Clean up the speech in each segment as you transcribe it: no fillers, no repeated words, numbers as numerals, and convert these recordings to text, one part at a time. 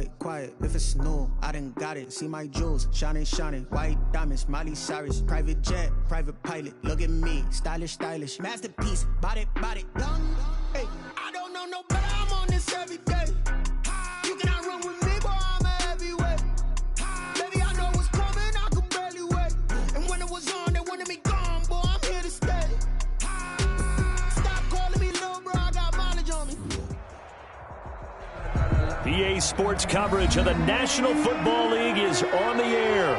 it, quiet. If it's new, I done got it. See my jewels, shining, shining. White diamonds, Miley Cyrus. Private jet, private pilot. Look at me, stylish, stylish. Masterpiece, body, body. Hey, I don't know no better. I'm on this every day. You cannot run with me, boy. I'm a heavyweight. Baby, I know what's coming. I can barely wait. And when it was on, they wanted me gone, boy. I'm here to stay. Stop calling me little bro. I got mileage on me. EA Sports coverage of the National Football League is on the air.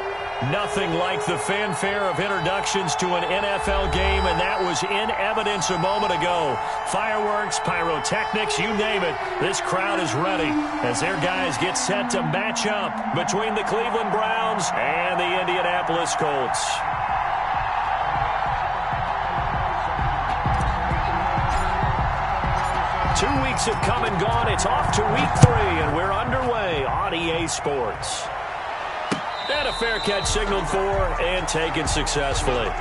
Nothing like the fanfare of introductions to an NFL game, and that was in evidence a moment ago. Fireworks, pyrotechnics, you name it. This crowd is ready as their guys get set to match up between the Cleveland Browns and the Indianapolis Colts. Two weeks have come and gone. It's off to week 3, and we're underway on EA Sports. And a fair catch signaled for and taken successfully.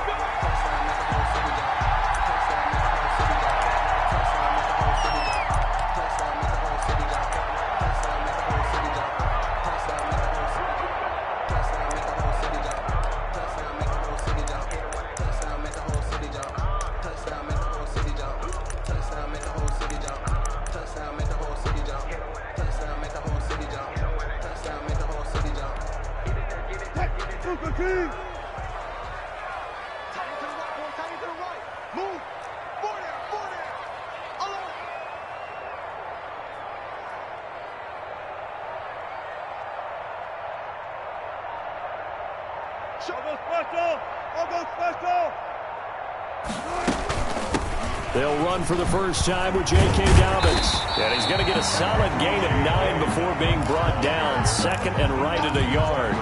They'll run for the first time with J.K. Dobbins. And he's going to get a solid gain of 9 before being brought down. Second and right at a yard.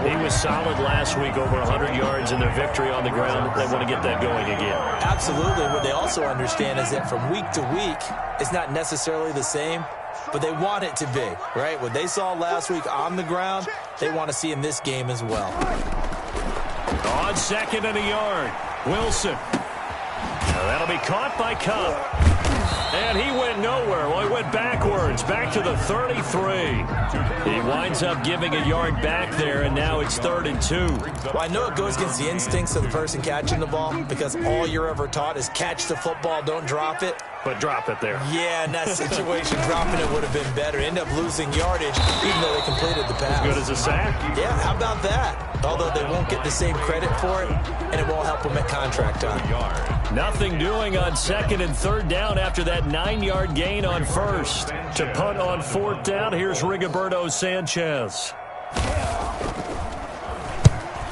He was solid last week, over 100 yards in their victory on the ground. They want to get that going again. Absolutely. What they also understand is that from week to week, it's not necessarily the same, but they want it to be, right? What they saw last week on the ground, they want to see in this game as well. On second and a yard, Wilson. That'll be caught by Cup. And he went nowhere. Well, he went backwards, back to the 33. He winds up giving a yard back there, and now it's 3rd and 2. Well, I know it goes against the instincts of the person catching the ball because all you're ever taught is catch the football, don't drop it. But drop it there. Yeah, in that situation, dropping it would have been better. End up losing yardage, even though they completed the pass. As good as a sack? Yeah, how about that? Although they won't get the same credit for it, and it won't help them at contract time. Nothing doing on 2nd and 3rd down after that 9-yard gain on 1st. To punt on 4th down, here's Rigoberto Sanchez.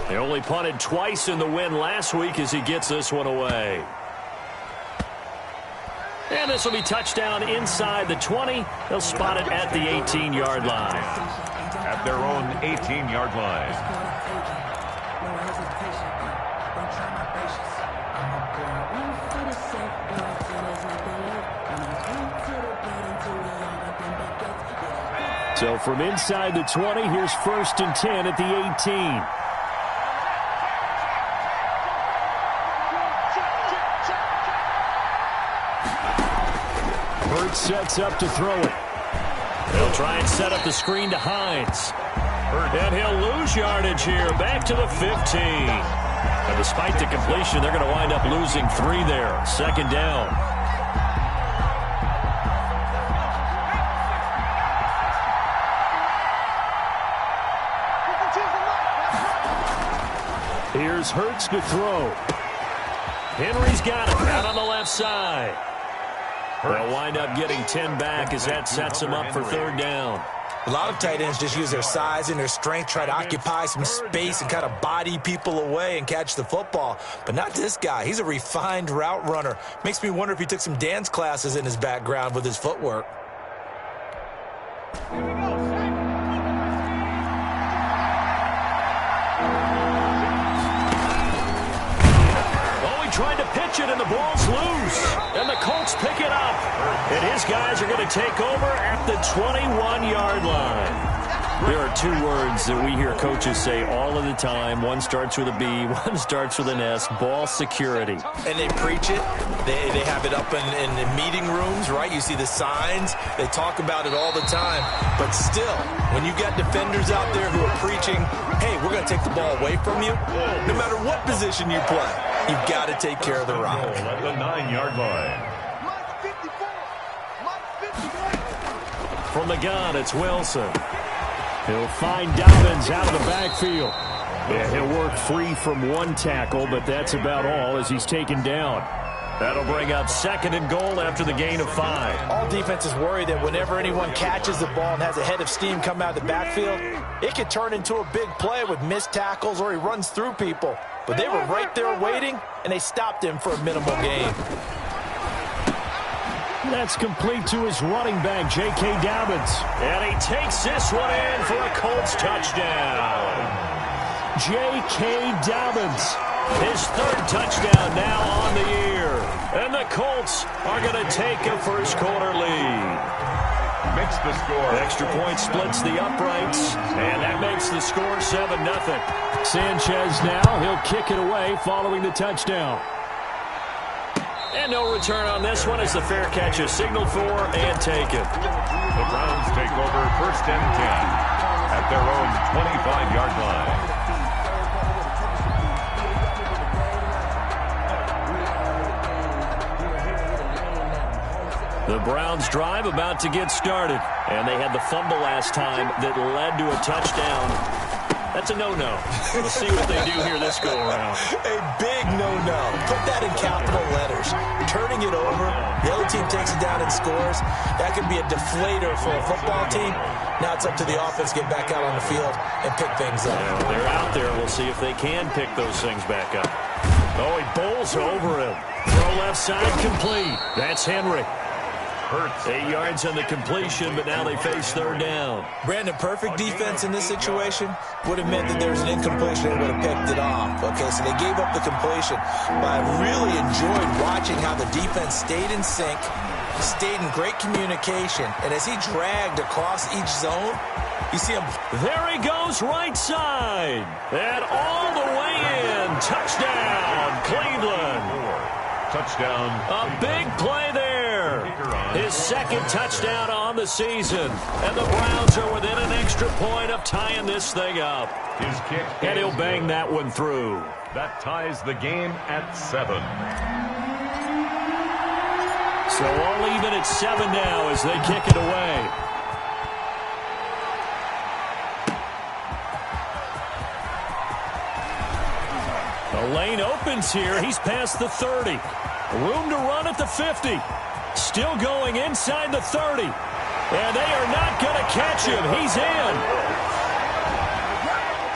They only punted twice in the win last week as he gets this one away. And this will be touchdown inside the 20. They'll spot it at the 18-yard line. At their own 18-yard line. So from inside the 20, here's 1st and 10 at the 18. Hurts sets up to throw it. They'll try and set up the screen to Hines. And he'll lose yardage here, back to the 15. And despite the completion, they're going to wind up losing 3 there. 2nd down. Here's Hurts to throw. Henry's got it out on the left side. They'll wind up getting 10 back as that sets them up for 3rd down. A lot of tight ends just use their size and their strength, try to occupy some space and kind of body people away and catch the football. But not this guy. He's a refined route runner. Makes me wonder if he took some dance classes in his background with his footwork. Trying to pitch it, and the ball's loose. And the Colts pick it up. And his guys are going to take over at the 21-yard line. There are two words that we hear coaches say all of the time. One starts with a B, one starts with an S, ball security. And they preach it. They have it up in the meeting rooms, right? You see the signs. They talk about it all the time. But still, when you got defenders out there who are preaching, hey, we're going to take the ball away from you, no matter what position you play, you've got to take care of the rock. At the 9-yard line. From the gun, it's Wilson. He'll find Dobbins out of the backfield. Yeah, he'll work free from one tackle, but that's about all as he's taken down. That'll bring up 2nd and goal after the gain of 5. All defenses worry that whenever anyone catches the ball and has a head of steam come out of the backfield, it could turn into a big play with missed tackles or he runs through people. But they were right there waiting, and they stopped him for a minimal gain. That's complete to his running back, J.K. Dobbins. And he takes this one in for a Colts touchdown. J.K. Dobbins, his 3rd touchdown now on the year. And the Colts are going to take a first-quarter lead. Makes the score. Extra point splits the uprights, and that makes the score 7-0. Sanchez now, he'll kick it away following the touchdown. And no return on this one as the fair catch is signaled for and taken. The Browns take over 1st and 10 at their own 25-yard line. The Browns drive about to get started. And they had the fumble last time that led to a touchdown. That's a no-no. We'll see what they do here this go-around. A big no-no. Put that in capital letters. Turning it over, the other team takes it down and scores. That could be a deflator for a football team. Now it's up to the offense to get back out on the field and pick things up. Yeah, they're out there. We'll see if they can pick those things back up. Oh, he bowls over him. Throw left side complete. That's Henry. Hurts. 8 yards on the completion, but now they face 3rd down. Brandon, perfect defense in this situation would have meant that there was an incompletion and would have picked it off. Okay, so they gave up the completion. But I really enjoyed watching how the defense stayed in sync, stayed in great communication, and as he dragged across each zone, you see him. There he goes, right side. And all the way in. Touchdown, Cleveland. Touchdown. A big play there. His 2nd touchdown on the season. And the Browns are within an extra point of tying this thing up. His kick. And he'll bang that one through. That ties the game at 7. So all even at 7 now as they kick it away. The lane opens here. He's past the 30. Room to run at the 50. Still going inside the 30. And they are not going to catch him. He's in.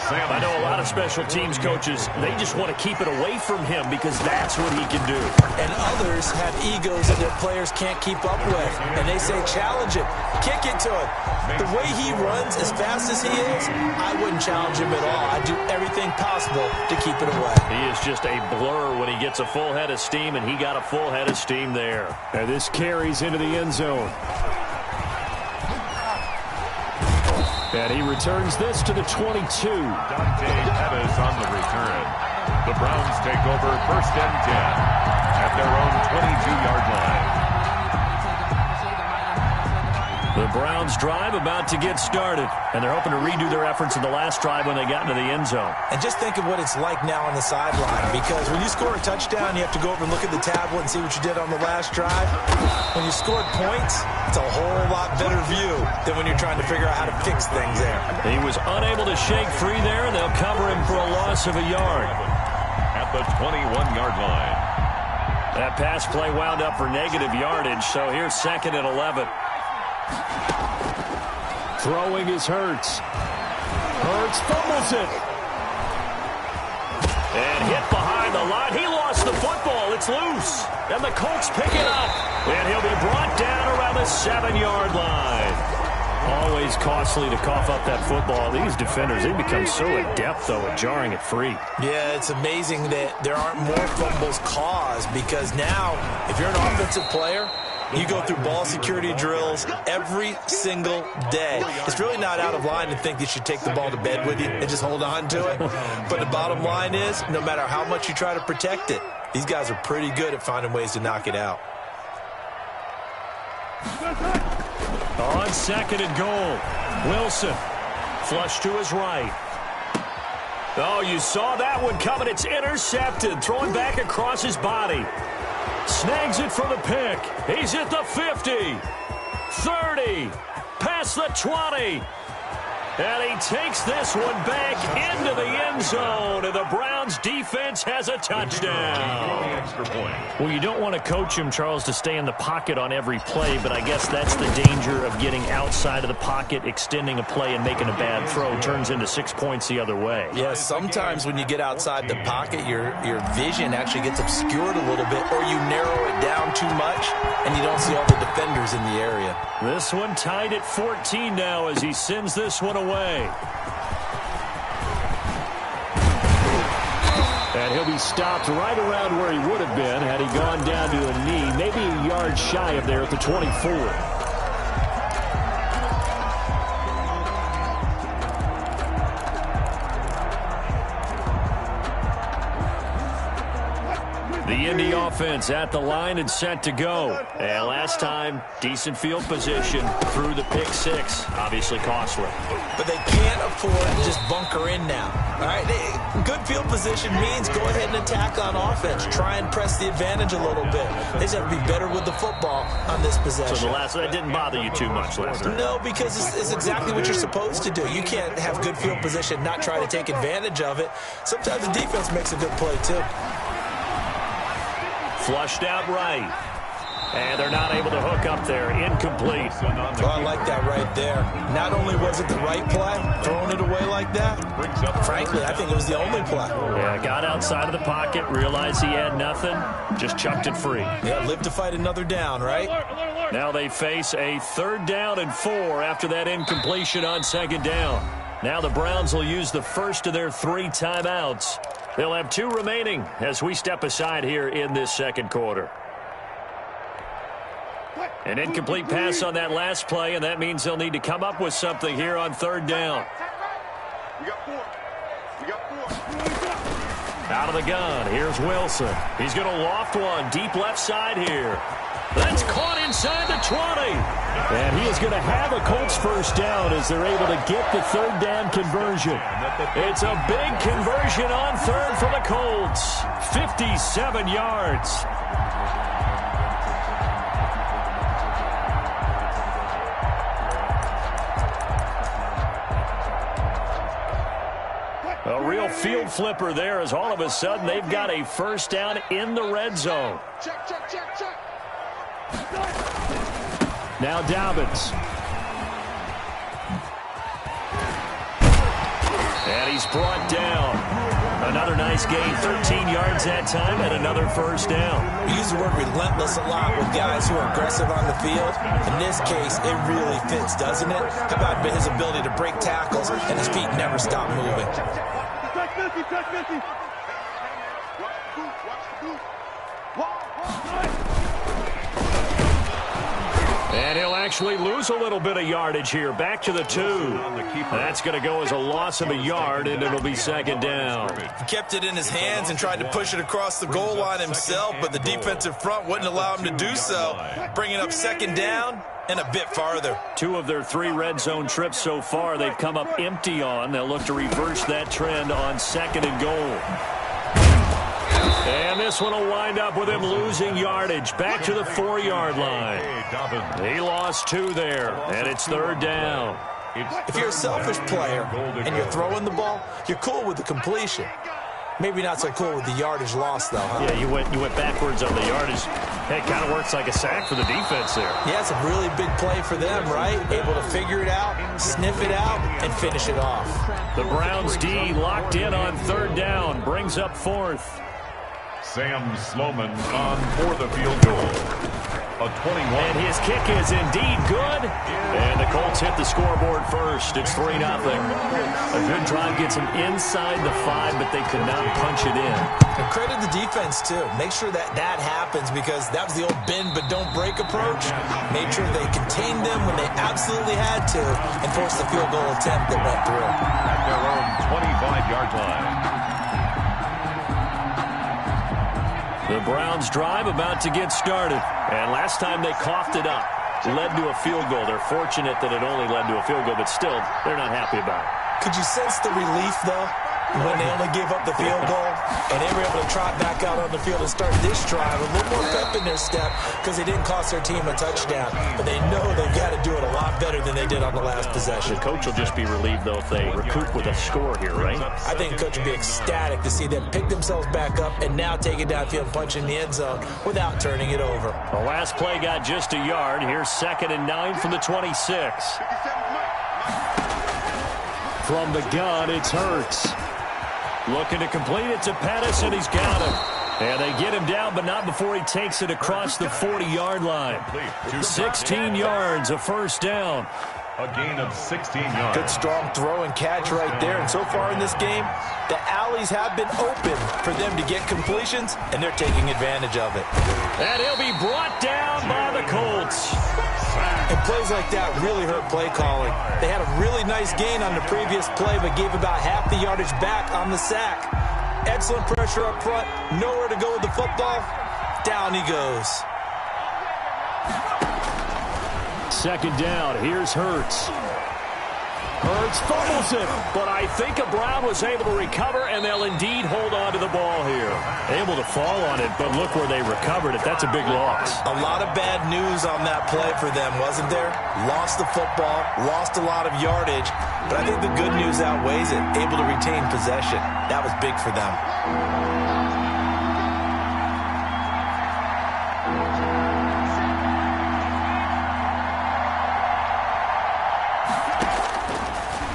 I know a lot of special teams coaches, they just want to keep it away from him because that's what he can do. And others have egos that their players can't keep up with. And they say, challenge him, kick it to him. The way he runs as fast as he is, I wouldn't challenge him at all. I'd do everything possible to keep it away. He is just a blur when he gets a full head of steam, and he got a full head of steam there. And this carries into the end zone. And he returns this to the 22. Dante Pettis on the return. The Browns take over 1st and 10 at their own 22-yard line. The Browns drive about to get started, and they're hoping to redo their efforts in the last drive when they got into the end zone. And just think of what it's like now on the sideline, because when you score a touchdown, you have to go over and look at the tablet and see what you did on the last drive. When you scored points, it's a whole lot better view than when you're trying to figure out how to fix things there. He was unable to shake free there, and they'll cover him for a loss of a yard. At the 21-yard line. That pass play wound up for negative yardage, so here's 2nd and 11. Throwing is Hurts. Hurts fumbles it. And hit behind the line. He lost the football. It's loose. And the Colts pick it up. And he'll be brought down around the 7-yard line. Always costly to cough up that football. These defenders, they become so adept, though, at jarring it free. Yeah, it's amazing that there aren't more fumbles caused, because now, if you're an offensive player, You go through ball security drills every single day. It's really not out of line to think you should take the ball to bed with you and just hold on to it. But the bottom line is, no matter how much you try to protect it, these guys are pretty good at finding ways to knock it out. On second and goal, Wilson. Flush to his right. Oh, you saw that one coming. It's intercepted. Throwing back across his body. Snags it for the pick. He's at the 50. 30. Past the 20. And he takes this one back into the end zone. And the Browns defense has a touchdown. Well, you don't want to coach him, Charles, to stay in the pocket on every play, but I guess that's the danger of getting outside of the pocket, extending a play, and making a bad throw. Turns into 6 points the other way. Yeah, sometimes when you get outside the pocket, your vision actually gets obscured a little bit, or you narrow it down too much, and you don't see all the defenders in the area. This one tied at 14 now as he sends this one away. And he'll be stopped right around where he would have been had he gone down to a knee, maybe a yard shy of there at the 24. The Indy offense at the line and set to go. And last time, decent field position through the pick six. Obviously costly. But they can't afford to just bunker in now. All right, good field position means go ahead and attack on offense. Try and press the advantage a little bit. They just have to be better with the football on this possession. So that didn't bother you too much last time? No, because it's exactly what you're supposed to do. You can't have good field position, not try to take advantage of it. Sometimes the defense makes a good play, too. Flushed out right. And they're not able to hook up there. Incomplete. Oh, I like that right there. Not only was it the right play, throwing it away like that, frankly, I think it was the only play. Yeah, got outside of the pocket, realized he had nothing, just chucked it free. Yeah, live to fight another down, right? Now they face a 3rd down and 4 after that incompletion on 2nd down. Now the Browns will use the first of their 3 timeouts. They'll have 2 remaining as we step aside here in this 2nd quarter. An incomplete pass on that last play, and that means they'll need to come up with something here on 3rd down. Out of the gun, here's Wilson. He's going to loft one deep left side here. That's caught inside the 20. And he is going to have a Colts first down as they're able to get the 3rd down conversion. It's a big conversion on 3rd for the Colts. 57 yards. A real field flipper there as all of a sudden they've got a first down in the red zone. Now Dobbins. And he's brought down. Another nice gain, 13 yards that time, and another first down. We use the word relentless a lot with guys who are aggressive on the field. In this case, it really fits, doesn't it? How about his ability to break tackles and his feet never stop moving? And he'll actually lose a little bit of yardage here. Back to the 2. That's going to go as a loss of a yard, and it'll be 2nd down. He kept it in his hands and tried to push it across the goal line himself, but the defensive front wouldn't allow him to do so. Bringing up 2nd down and a bit farther. 2 of their 3 red zone trips so far they've come up empty on. They'll look to reverse that trend on 2nd and goal. And this one will wind up with him losing yardage. Back to the 4-yard line. He lost 2 there, and it's 3rd down. If you're a selfish player and you're throwing the ball, you're cool with the completion. Maybe not so cool with the yardage loss, though, huh? Yeah, you went backwards on the yardage. Hey, it kind of works like a sack for the defense there. Yeah, it's a really big play for them, right? Able to figure it out, sniff it out, and finish it off. The Browns D locked in on 3rd down, brings up 4th. Sam Sloman on for the field goal. a 21. And his kick is indeed good. And the Colts hit the scoreboard first. It's 3-0. A good drive gets them inside the 5, but they could not punch it in. And credit the defense, too. Make sure that happens because that was the old bend but don't break approach. Made sure they contained them when they absolutely had to and forced the field goal attempt that went through. At their own 25-yard line. The Browns drive about to get started. And last time they coughed it up, led to a field goal. They're fortunate that it only led to a field goal, but still, they're not happy about it. Could you sense the relief, though, when they only gave up the field goal and they were able to trot back out on the field and start this drive a little more pep in their step because they didn't cost their team a touchdown. But they know they've got to do it a lot better than they did on the last possession. The coach will just be relieved, though, if they recoup with a score here, right? I think the coach will be ecstatic to see them pick themselves back up and now take it downfield and punch in the end zone without turning it over. The last play got just a yard. Here's 2nd and 9 from the 26. From the gun, it's Hurts. Looking to complete it to Pettis, and he's got him. And they get him down, but not before he takes it across the 40-yard line. 16 yards, a first down. A gain of 16 yards. Good strong throw and catch right there. And so far in this game, the alleys have been open for them to get completions, and they're taking advantage of it. And he'll be brought down by the Colts. And plays like that really hurt play calling. They had a really nice gain on the previous play, but gave about half the yardage back on the sack. Excellent pressure up front. Nowhere to go with the football. Down he goes. 2nd down. Here's Hurts. Hurts fumbles it, but I think a Brown was able to recover, and they'll indeed hold on to the ball here. Able to fall on it, but look where they recovered it. That's a big loss. A lot of bad news on that play for them, wasn't there? Lost the football, lost a lot of yardage, but I think the good news outweighs it. Able to retain possession. That was big for them.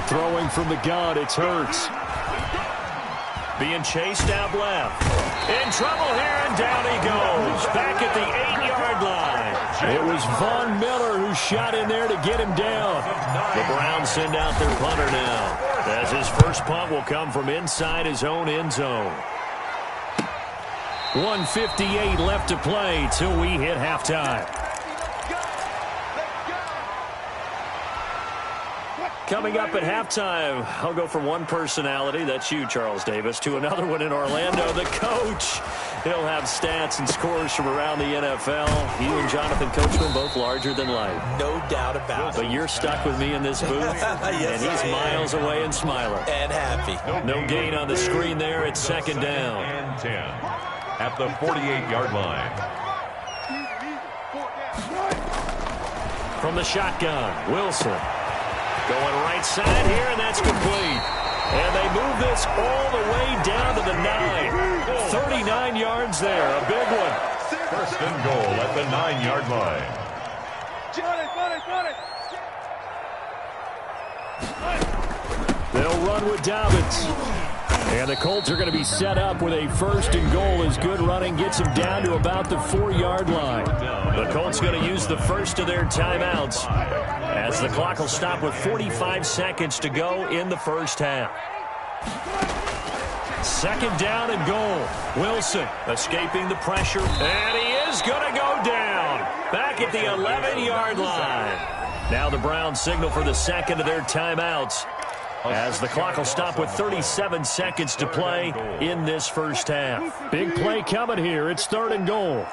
Throwing from the gun, it's Hurts. Being chased out left. In trouble here, and down he goes. Back at the 8-yard line. It was Von Miller who shot in there to get him down. The Browns send out their punter now, as his first punt will come from inside his own end zone. 1:58 left to play till we hit halftime. Coming up at halftime, I'll go from one personality, that's you, Charles Davis, to another one in Orlando, the coach. He'll have stats and scores from around the NFL. You and Jonathan Coachman, both larger than life. No doubt about it. But you're stuck with me in this booth, yes, and he's miles away and smiling. And happy. No gain on the screen there. It's 2nd down. And 10 at the 48-yard line. From the shotgun, Wilson. Going right side here, and that's complete. And they move this all the way down to the 9. 39 yards there, a big one. 1st and goal at the 9-yard line. They'll run with Dobbins. And the Colts are going to be set up with a 1st and goal as good running gets them down to about the 4-yard line. The Colts going to use the first of their timeouts as the clock will stop with 45 seconds to go in the first half. 2nd down and goal. Wilson escaping the pressure, and he is going to go down. Back at the 11-yard line. Now the Browns signal for the 2nd of their timeouts, as the clock will stop with 37 seconds to play in this first half. Big play coming here. It's 3rd and goal.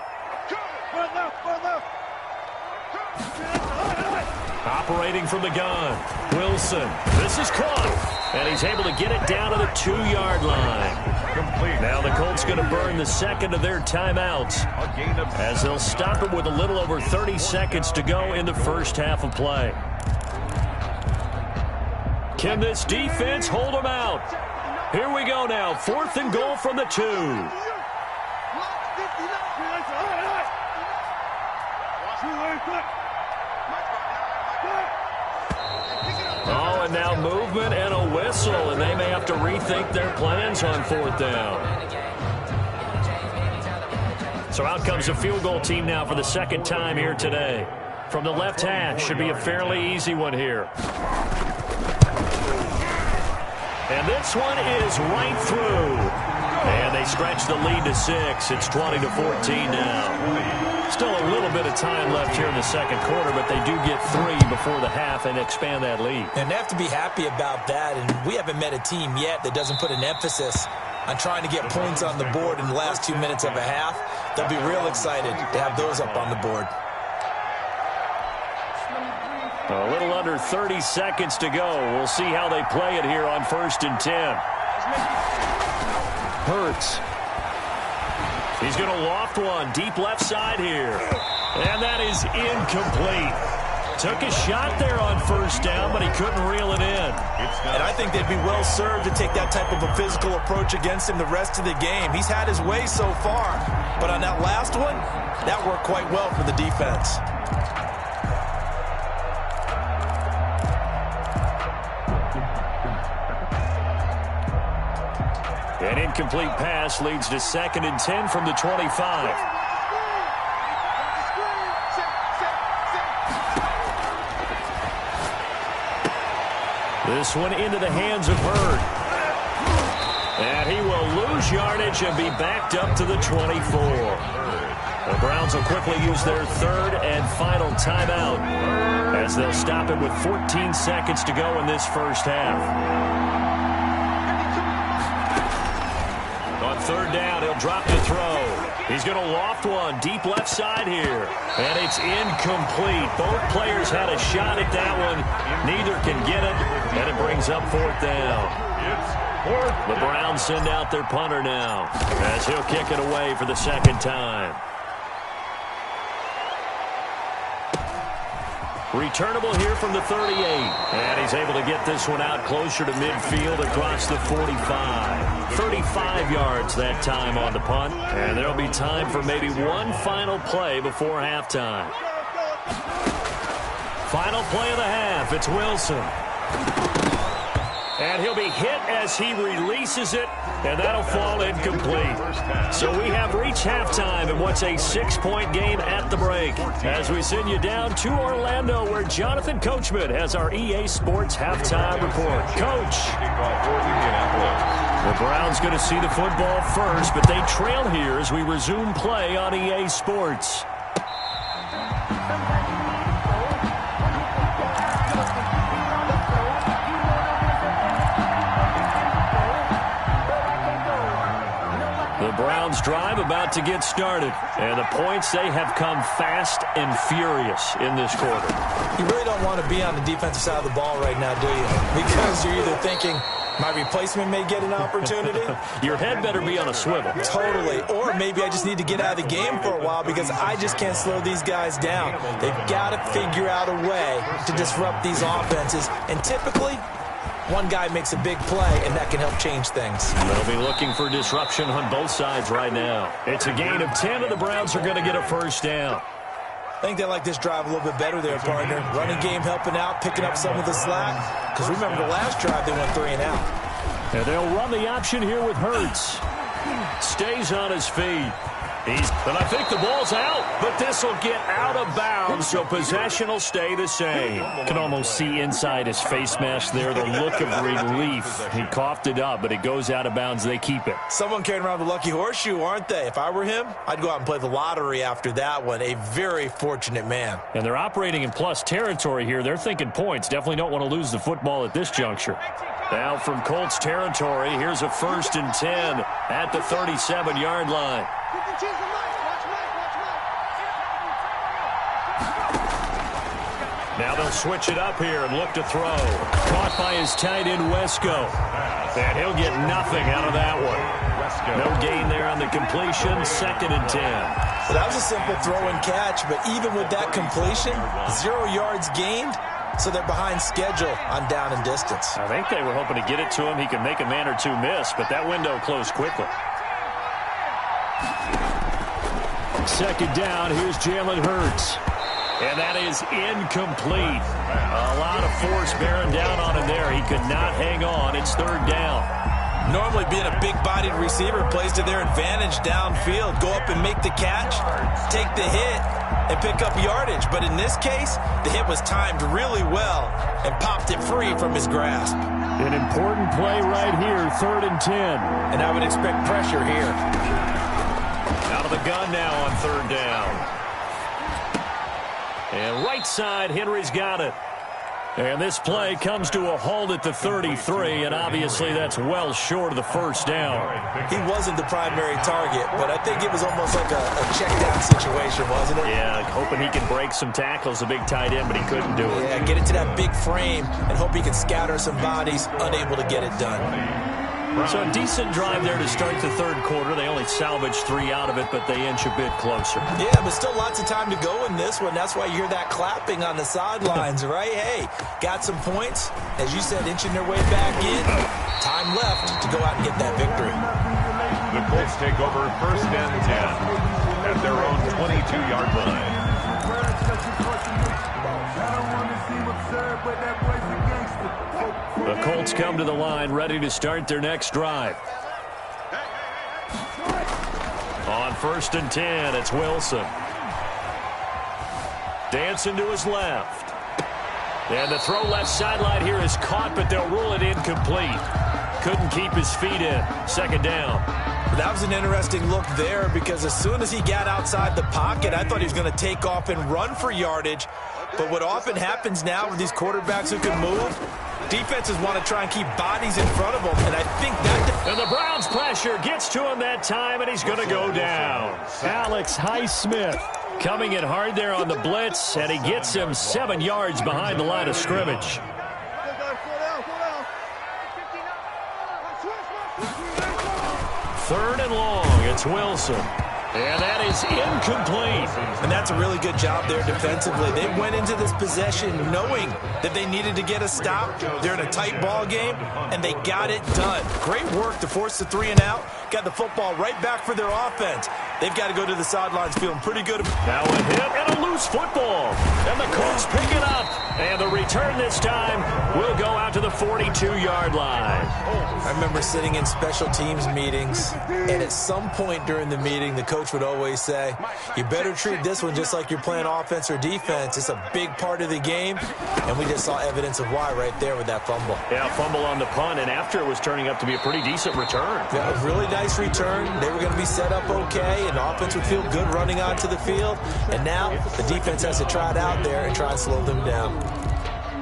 Operating from the gun, Wilson. This is caught, and he's able to get it down to the 2-yard line. Now the Colts going to burn the 2nd of their timeouts, as they'll stop it with a little over 30 seconds to go in the first half of play. Can this defense hold them out? Here we go now. 4th and goal from the 2. Oh, and now movement and a whistle, and they may have to rethink their plans on 4th down. So out comes a field goal team now for the second time here today. From the left hash, should be a fairly easy one here. And this one is right through. And they stretch the lead to 6. It's 20-14 now. Still a little bit of time left here in the second quarter, but they do get 3 before the half and expand that lead. And they have to be happy about that. And we haven't met a team yet that doesn't put an emphasis on trying to get points on the board in the last 2 minutes of a half. They'll be real excited to have those up on the board. A little under 30 seconds to go. We'll see how they play it here on 1st and 10. Hurts. He's going to loft one deep left side here. And that is incomplete. Took a shot there on 1st down, but he couldn't reel it in. And I think they'd be well served to take that type of a physical approach against him the rest of the game. He's had his way so far. But on that last one, that worked quite well for the defense. An incomplete pass leads to 2nd and 10 from the 25. This one into the hands of Hurd. And he will lose yardage and be backed up to the 24. The Browns will quickly use their 3rd and final timeout as they'll stop it with 14 seconds to go in this first half. On 3rd down, he'll drop to throw. He's going to loft one deep left side here. And it's incomplete. Both players had a shot at that one. Neither can get it. And it brings up 4th down. The Browns send out their punter now as he'll kick it away for the 2nd time. Returnable here from the 38. And he's able to get this one out closer to midfield across the 45. 35 yards that time on the punt. And there'll be time for maybe one final play before halftime. Final play of the half. It's Wilson. And he'll be hit as he releases it, and that'll fall incomplete. So we have reached halftime in what's a 6-point game at the break. As we send you down to Orlando, where Jonathan Coachman has our EA Sports halftime report. Coach. The Browns going to see the football first, but they trail here as we resume play on EA Sports. The Browns drive about to get started, and the points, they have come fast and furious in this quarter. You really don't want to be on the defensive side of the ball right now, do you? Because you're either thinking, my replacement may get an opportunity. Your head better be on a swivel. Totally. Or maybe I just need to get out of the game for a while because I just can't slow these guys down. They've got to figure out a way to disrupt these offenses. And typically, one guy makes a big play, and that can help change things. They'll be looking for disruption on both sides right now. It's a gain of 10, and the Browns are going to get a 1st down. I think they like this drive a little bit better there, partner. Running game helping out, picking up some of the slack. Because remember, the last drive, they went 3 and out. And they'll run the option here with Hurts. Stays on his feet. And I think the ball's out, but this will get out of bounds, so possession will stay the same. Can almost see inside his face mask there, the look of relief. He coughed it up, but it goes out of bounds. They keep it. Someone carrying around the lucky horseshoe, aren't they? If I were him, I'd go out and play the lottery after that one. A very fortunate man. And they're operating in plus territory here. They're thinking points. Definitely don't want to lose the football at this juncture. Now from Colts territory, here's a 1st and 10 at the 37-yard line. Now they'll switch it up here and look to throw. Caught by his tight end, Wesco. And he'll get nothing out of that one. No gain there on the completion, 2nd and 10. So that was a simple throw and catch, but even with that completion, 0 yards gained. So they're behind schedule on down and distance. I think they were hoping to get it to him. He could make a man or two miss, but that window closed quickly. 2nd down, here's Jalen Hurts. And that is incomplete. A lot of force bearing down on him there. He could not hang on. It's 3rd down. Normally being a big-bodied receiver plays to their advantage downfield. Go up and make the catch, take the hit, and pick up yardage. But in this case, the hit was timed really well and popped it free from his grasp. An important play right here, 3rd and 10. And I would expect pressure here. Out of the gun now on 3rd down. And right side, Henry's got it. And this play comes to a halt at the 33, and obviously that's well short of the 1st down. He wasn't the primary target, but I think it was almost like a check-down situation, wasn't it? Yeah, hoping he can break some tackles, a big tight end, but he couldn't do it. Yeah, get it to that big frame and hope he can scatter some bodies, unable to get it done. So a decent drive there to start the 3rd quarter. They only salvaged 3 out of it, but they inch a bit closer. Yeah, but still lots of time to go in this one. That's why you hear that clapping on the sidelines, right? Hey, got some points. As you said, inching their way back in. Time left to go out and get that victory. The Colts take over 1st and 10 at their own 22-yard line. The Colts come to the line ready to start their next drive. On 1st and 10, it's Wilson. Dancing to his left. And the throw left sideline here is caught, but they'll rule it incomplete. Couldn't keep his feet in. 2nd down. That was an interesting look there because as soon as he got outside the pocket, I thought he was going to take off and run for yardage. But what often happens now with these quarterbacks who can move, defenses want to try and keep bodies in front of them, and I think that... And the Browns pressure gets to him that time, and he's going to go down. Alex Highsmith coming in hard there on the blitz, and he gets him 7 yards behind the line of scrimmage. 3rd and long, it's Wilson. And that is incomplete. And that's a really good job there defensively. They went into this possession knowing that they needed to get a stop. They're in a tight ball game, and they got it done. Great work to force the 3 and out. Got the football right back for their offense. They've got to go to the sidelines feeling pretty good. Now a hit and a loose football. And the Colts pick it up. And the return this time will go out to the 42-yard line. I remember sitting in special teams meetings, and at some point during the meeting, the coach would always say, you better treat this one just like you're playing offense or defense. It's a big part of the game, and we just saw evidence of why right there with that fumble. Yeah, fumble on the punt, and after it was turning up to be a pretty decent return. Yeah, a really nice return. They were going to be set up okay, and the offense would feel good running onto the field. And now the defense has to try it out there and try and slow them down.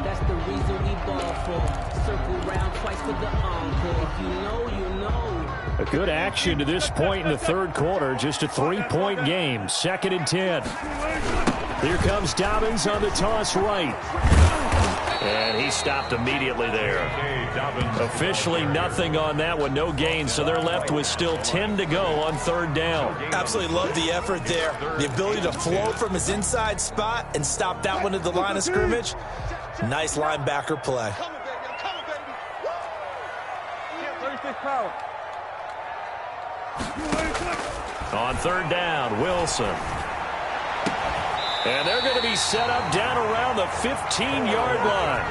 That's the reason we ball for. Circle round twice for the encore. If you know, you know. A good action to this point in the 3rd quarter. Just a 3-point game. 2nd and 10. Here comes Dobbins on the toss right. And he stopped immediately there. Officially nothing on that one. No gain. So they're left with still 10 to go on 3rd down. Absolutely love the effort there. The ability to flow from his inside spot and stop that one at the line of scrimmage. Nice linebacker play. On 3rd down, Wilson. And they're going to be set up down around the 15-yard line.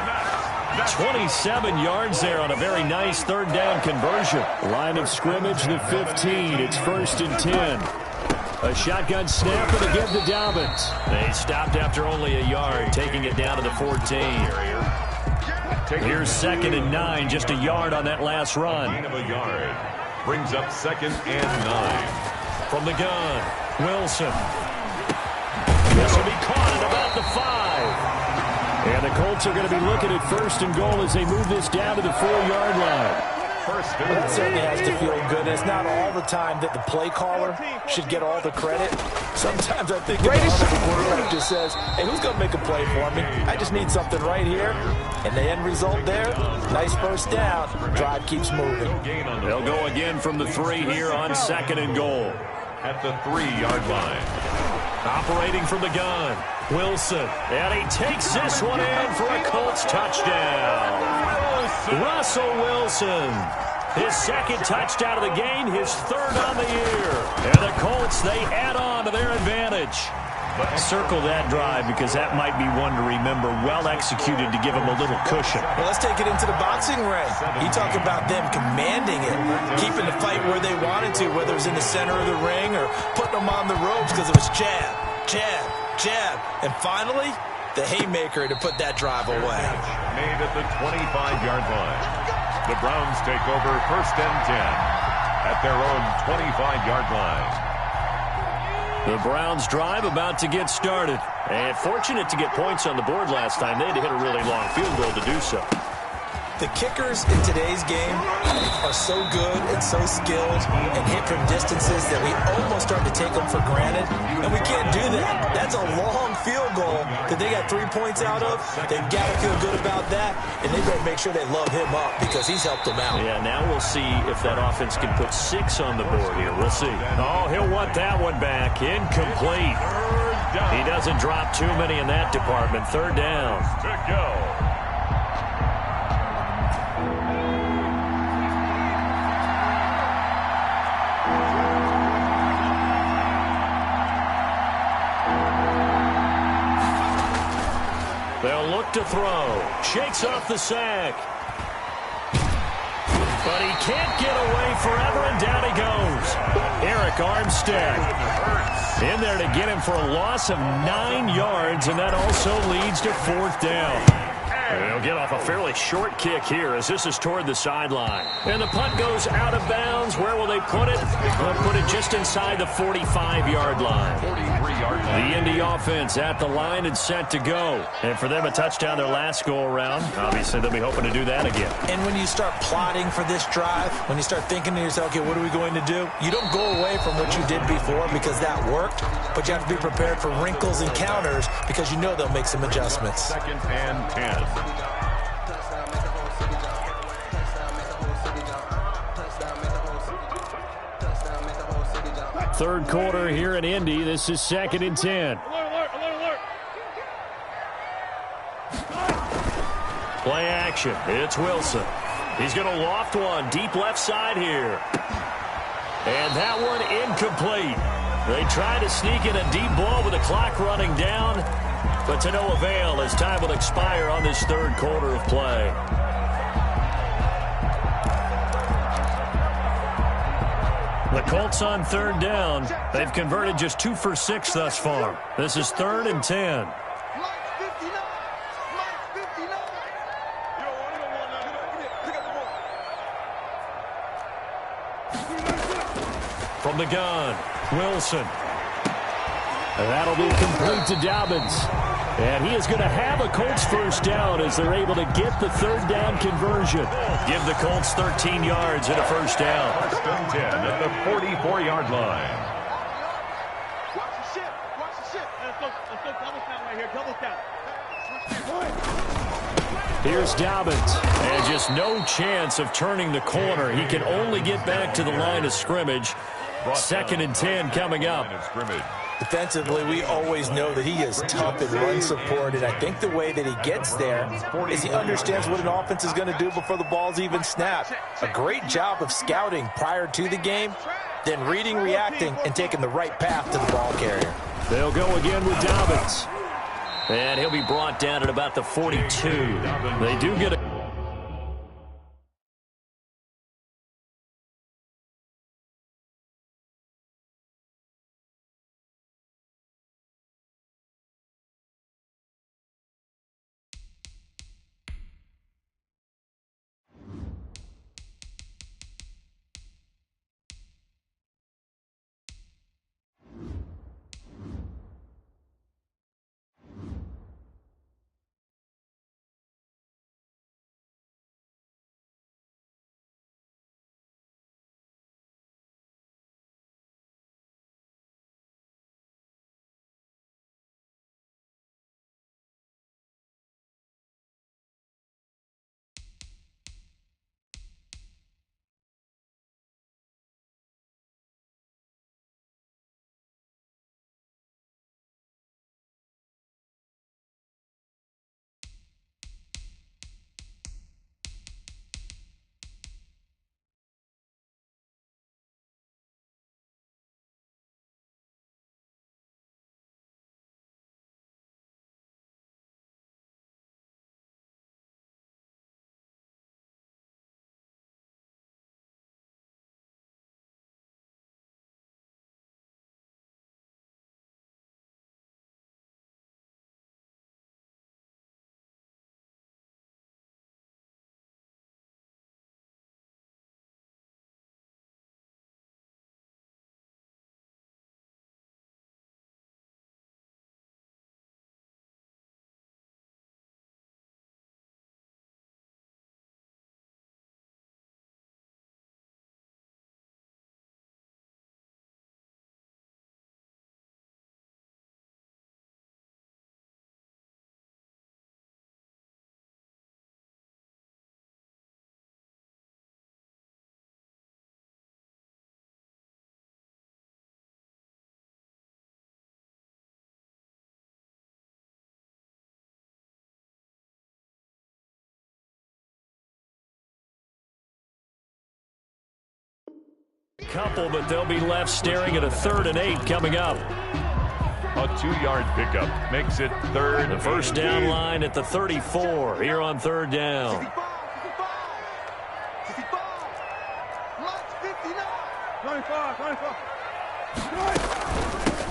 27 yards there on a very nice 3rd down conversion. Line of scrimmage, the 15. It's 1st and 10. A shotgun snap and again to Dobbins. They stopped after only a yard, taking it down to the 14. Here's 2nd and 9, just a yard on that last run. Brings up 2nd and 9. From the gun, Wilson. This will be caught at about the 5. And the Colts are going to be looking at 1st and goal as they move this down to the 4-yard line. That certainly has to feel good. It's not all the time that the play caller should get all the credit. Sometimes I think the quarterback just says, hey, who's going to make a play for me? I just need something right here. And the end result there, nice 1st down. Drive keeps moving. They'll go again from the 3 here on 2nd and goal. At the 3-yard line. Operating from the gun, Wilson. And he takes this one in for a Colts touchdown. Russell Wilson. His 2nd touchdown of the game, his 3rd on the year. And the Colts, they add on to their advantage. Circle that drive because that might be one to remember. Well executed to give them a little cushion. Well, let's take it into the boxing ring. You talk about them commanding it, keeping the fight where they wanted to, whether it was in the center of the ring or putting them on the ropes because it was jab, jab, jab. And finally, the haymaker to put that drive away. Made at the 25-yard line. The Browns take over 1st and 10 at their own 25-yard line. The Browns drive about to get started. And fortunate to get points on the board last time. They had to hit a really long field goal to do so. The kickers in today's game are so good and so skilled and hit from distances that we almost start to take them for granted, and we can't do that. That's a long field goal that they got 3 points out of. They've got to feel good about that, and they better make sure they love him up because he's helped them out. Yeah, now we'll see if that offense can put 6 on the board here. We'll see. Oh, he'll want that one back. Incomplete. He doesn't drop too many in that department. 3rd down. To go. They'll look to throw. Shakes off the sack. But he can't get away forever, and down he goes. Eric Armstead in there to get him for a loss of 9 yards, and that also leads to 4th down. They'll get off a fairly short kick here as this is toward the sideline. And the punt goes out of bounds. Where will they put it? They'll put it just inside the 45-yard line. 43-yard line. The Indy offense at the line and set to go. And for them, a touchdown their last go-around. Obviously, they'll be hoping to do that again. And when you start plotting for this drive, when you start thinking to yourself, okay, what are we going to do? You don't go away from what you did before because that worked, but you have to be prepared for wrinkles and counters because you know they'll make some adjustments. 2nd and 10. Third quarter here in Indy. This is 2nd and 10. Play action. It's Wilson. He's going to loft one deep left side here. And that one incomplete. They try to sneak in a deep ball with the clock running down, but to no avail as time will expire on this third quarter of play. The Colts on 3rd down. They've converted just 2 for 6 thus far. This is 3rd and 10. From the gun, Wilson. And that'll be complete to Dobbins. And he is going to have a Colts first down as they're able to get the 3rd down conversion. Give the Colts 13 yards and a first down. 1st and 10 at the 44-yard line. Watch the ship. Watch the ship. Let's go double count right here. Double count. Here's Dobbins. And just no chance of turning the corner. He can only get back to the line of scrimmage. 2nd and 10 coming up. Defensively, we always know that he is tough in run support, and I think the way that he gets there is he understands what an offense is going to do before the ball's even snapped. A great job of scouting prior to the game, then reading, reacting, and taking the right path to the ball carrier. They'll go again with Dobbins. And he'll be brought down at about the 42. They do get a couple, but they'll be left staring at a 3rd and 8 coming up. A 2-yard pickup makes it 3rd. The first down line at the 34 here on 3rd down. 25.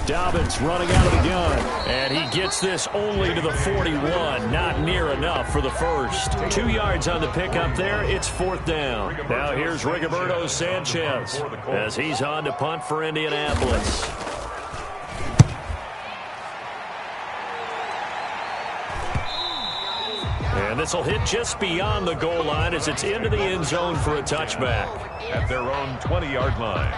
Dobbins running out of the gun, and he gets this only to the 41. Not near enough for the first. 2 yards on the pickup there. It's 4th down. Now here's Rigoberto Sanchez as he's on to punt for Indianapolis. And this will hit just beyond the goal line as it's into the end zone for a touchback. At their own 20-yard line.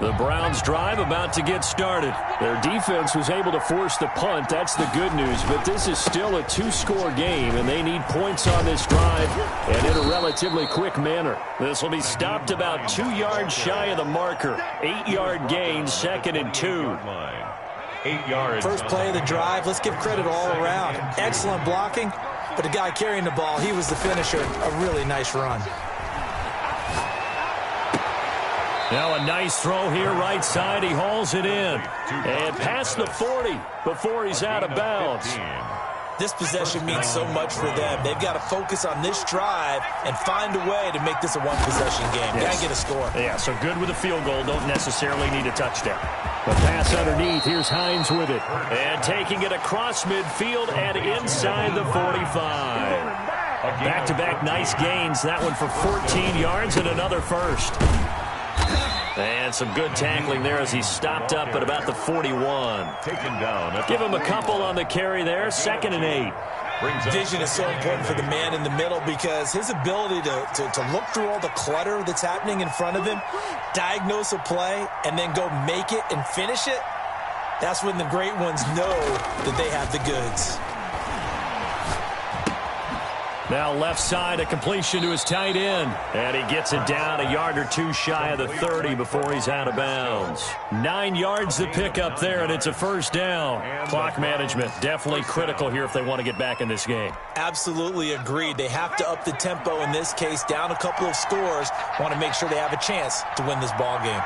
The Browns' drive about to get started. Their defense was able to force the punt. That's the good news. But this is still a 2-score game, and they need points on this drive and in a relatively quick manner. This will be stopped about 2 yards shy of the marker. 8-yard gain, 2nd and 2. 8 yards. First play of the drive. Let's give credit all around. Excellent blocking, but the guy carrying the ball, he was the finisher. A really nice run. Now a nice throw here right side. He hauls it in. And past the 40 before he's out of bounds. This possession means so much for them. They've got to focus on this drive and find a way to make this a one-possession game. Got to get a score. Yeah, so good with a field goal. Don't necessarily need a touchdown. The pass underneath. Here's Hines with it. And taking it across midfield and inside the 45. Back-to-back nice gains. That one for 14 yards and another first. And some good tackling there as he stopped up at about the 41. Taken down. Give him a couple on the carry there. 2nd and 8. Vision is so important for the man in the middle because his ability to look through all the clutter that's happening in front of him, diagnose a play, and then go make it and finish it, that's when the great ones know that they have the goods. Now left side, a completion to his tight end. And he gets it down a yard or two shy of the 30 before he's out of bounds. 9 yards to pick up there, and it's a first down. Clock management definitely critical here if they want to get back in this game. Absolutely agreed. They have to up the tempo in this case, down a couple of scores. Want to make sure they have a chance to win this ball game.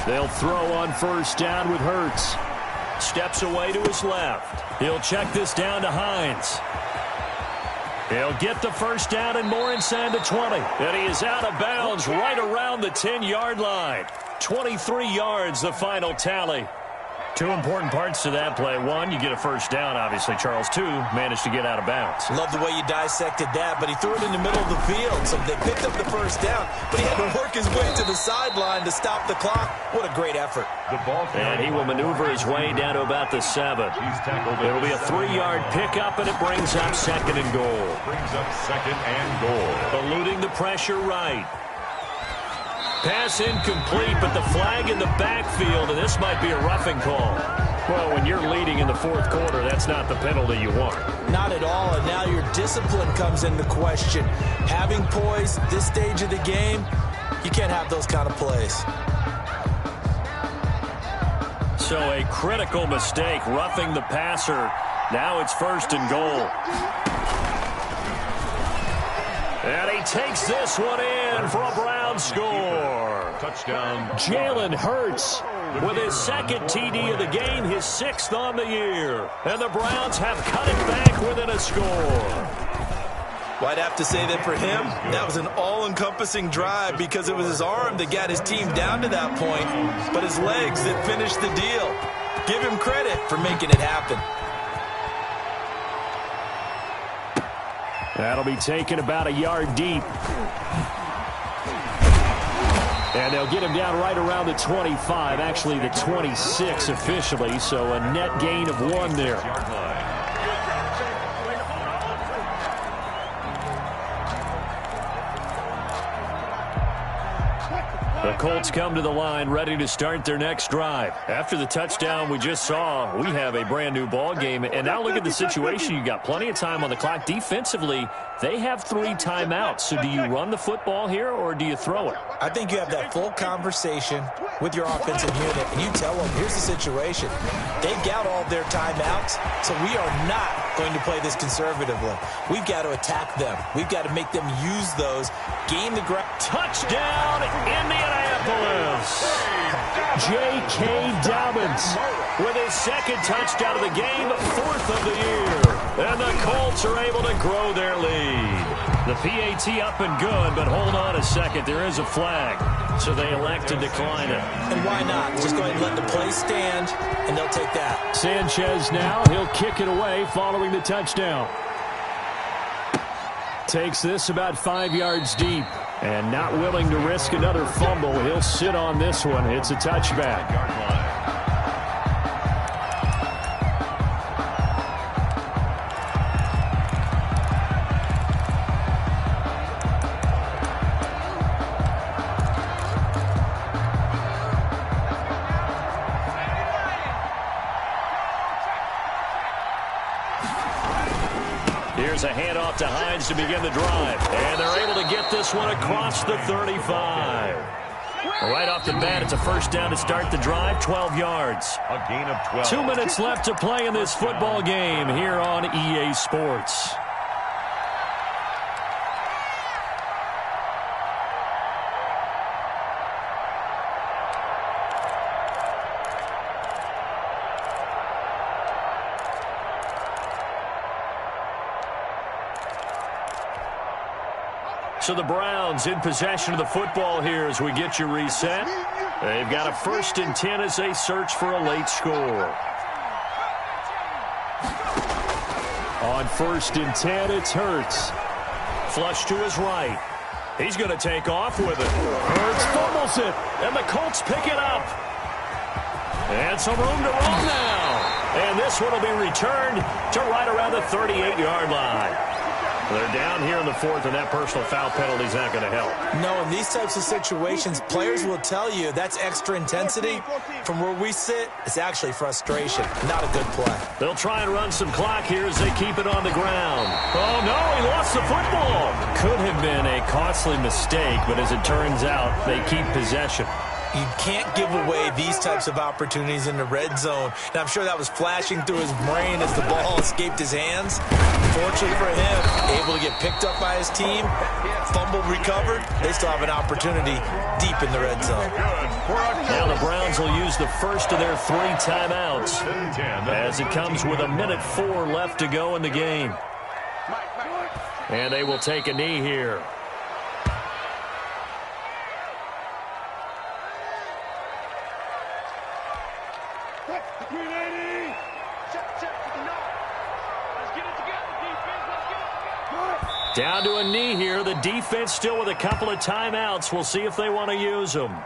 They'll throw on first down with Hurts. Steps away to his left. He'll check this down to Hines. He'll get the first down and more inside the 20. And he is out of bounds right around the 10-yard line. 23 yards, the final tally. Two important parts to that play. One, you get a first down, obviously, Charles. Two, managed to get out of bounds. Love the way you dissected that, but he threw it in the middle of the field, so they picked up the first down, but he had to work his way to the sideline to stop the clock. What a great effort. And he will maneuver his way down to about the 7. It'll be a 3-yard pickup, and it brings up 2nd and goal. Brings up 2nd and goal. Eluding the pressure right. Pass incomplete, but the flag in the backfield, and this might be a roughing call. Well, when you're leading in the 4th quarter, that's not the penalty you want. Not at all, and now your discipline comes into question. Having poise at this stage of the game, you can't have those kind of plays. So a critical mistake, roughing the passer. Now it's 1st and goal. And he takes this one in for a Brown score. Touchdown. Jalen Hurts with his 2nd TD of the game, his 6th on the year. And the Browns have cut it back within a score. Well, I'd have to say that for him, that was an all-encompassing drive because it was his arm that got his team down to that point, but his legs that finished the deal. Give him credit for making it happen. That'll be taken about a yard deep. And they'll get him down right around the 25, actually the 26 officially, so a net gain of 1 there. The Colts come to the line ready to start their next drive. After the touchdown we just saw, we have a brand new ball game. And now look at the situation. You got plenty of time on the clock. Defensively, they have 3 timeouts. So do you run the football here or do you throw it? I think you have that full conversation with your offensive unit, and you tell them, here's the situation. They've got all their timeouts, so we are not going to play this conservatively. We've got to attack them. We've got to make them use those. Gain the ground. Touchdown, Indianapolis. J.K. Dobbins with his second touchdown of the game, fourth of the year. And the Colts are able to grow their lead. The PAT up and good, but hold on a second. There is a flag, so they elect to decline it. And why not? Just go ahead and let the play stand, and they'll take that. Sanchez now. He'll kick it away following the touchdown. Takes this about 5 yards deep. And not willing to risk another fumble. He'll sit on this one. It's a touchback. Here's a handoff to Hines to begin the drive. And they're able to get this one across the 35. Right off the bat, it's a first down to start the drive, 12 yards. A gain of 12. 2 minutes left to play in this football game here on EA Sports. So the Browns in possession of the football here as we get you reset. They've got a 1st and 10 as they search for a late score. On 1st and 10, it's Hurts. Flush to his right. He's going to take off with it. Hurts fumbles it, and the Colts pick it up. And some room to run now. And this one will be returned to right around the 38-yard line. They're down here in the 4th, and that personal foul penalty is not going to help. No, in these types of situations, players will tell you that's extra intensity. From where we sit, it's actually frustration. Not a good play. They'll try and run some clock here as they keep it on the ground. Oh, no, he lost the football. Could have been a costly mistake, but as it turns out, they keep possession. You can't give away these types of opportunities in the red zone. And I'm sure that was flashing through his brain as the ball escaped his hands. Fortunately for him, able to get picked up by his team, fumble recovered. They still have an opportunity deep in the red zone. Now the Browns will use the first of their 3 timeouts as it comes with 1:04 left to go in the game. And they will take a knee here. Down to a knee here. The defense still with a couple of timeouts. We'll see if they want to use them.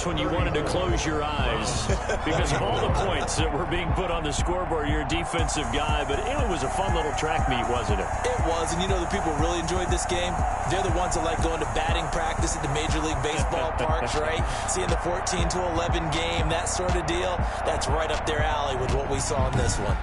When you wanted to close your eyes because of all the points that were being put on the scoreboard. You're a defensive guy, but it was a fun little track meet, wasn't it? It was, and you know the people really enjoyed this game? They're the ones that like going to batting practice at the Major League Baseball parks, right? Seeing the 14-11 game, that sort of deal, that's right up their alley with what we saw in this one.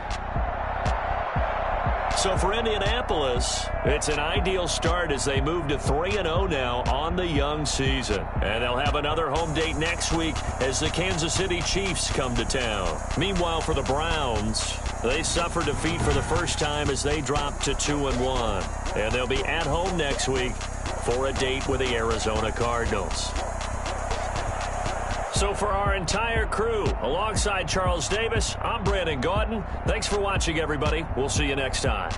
So for Indianapolis, it's an ideal start as they move to 3-0 now on the young season. And they'll have another home date next week as the Kansas City Chiefs come to town. Meanwhile, for the Browns, they suffer defeat for the first time as they drop to 2-1. And they'll be at home next week for a date with the Arizona Cardinals. So for our entire crew, alongside Charles Davis, I'm Brandon Gaudin. Thanks for watching, everybody. We'll see you next time.